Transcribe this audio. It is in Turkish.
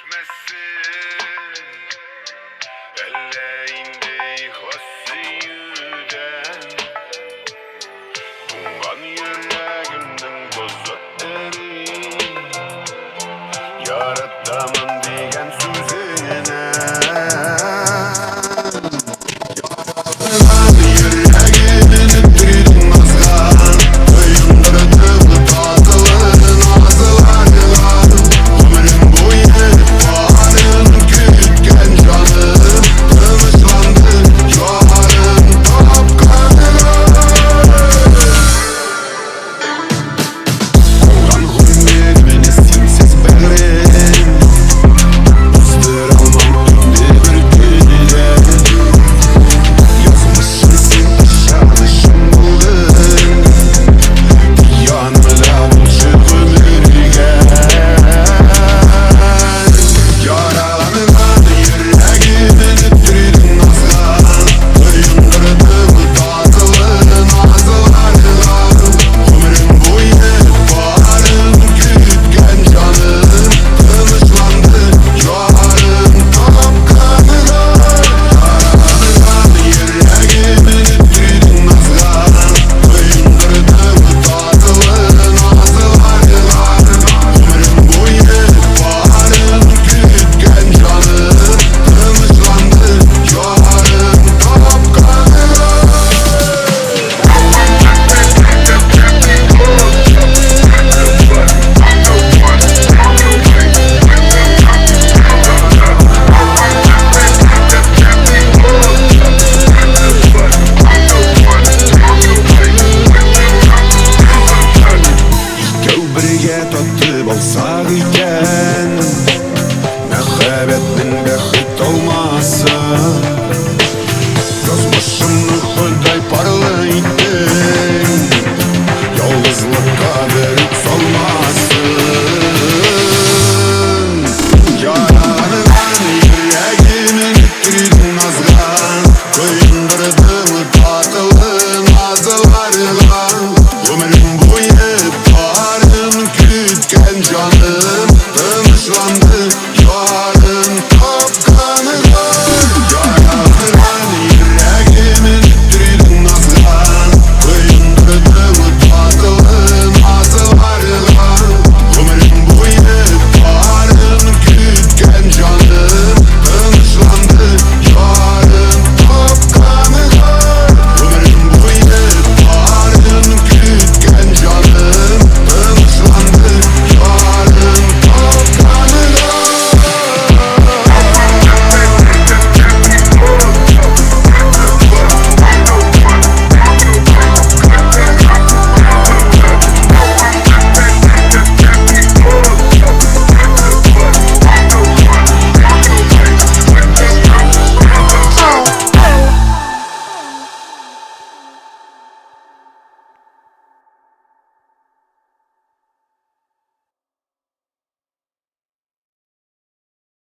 düşmesin elleğinde hasiyüden. Bungan yüreğimden tozu eri yaratamam diyen sözüne. Yüreğimin ötürün azgan kıyındırdım tatılın ağzılarla. Ömrüm boyu varın kütken canım kılıçlandı yarın tapkanına. Kolgan hürmetmeni simsiz benim ıstıralmam indi bir gülüyle. Yazmışsın sen aşağılışım buldun yanımda buluşu ömürge. Yaralanılan yüreğimin ötürün azgan kıyındırdım tatılın ağzılarla. Ömrüm boyu varın kütken canım kılıçlandı yarın tapkanına. Yaralanılan yüreğimin ötürün azgan kıyındırdım tatılın ağzılarla. Ömrüm boyu varın kütken canım kılıçlandı yarın tapkanına. Ikkew birge tatty bolsak eken mähäbetden bäxit olmasın. Yazmışımny Huday parlaytın yalgızlıkka berip salmasın. Yaralanılan yüreğimin ötürün azgan kıyındırdım tatılın ağzılarla.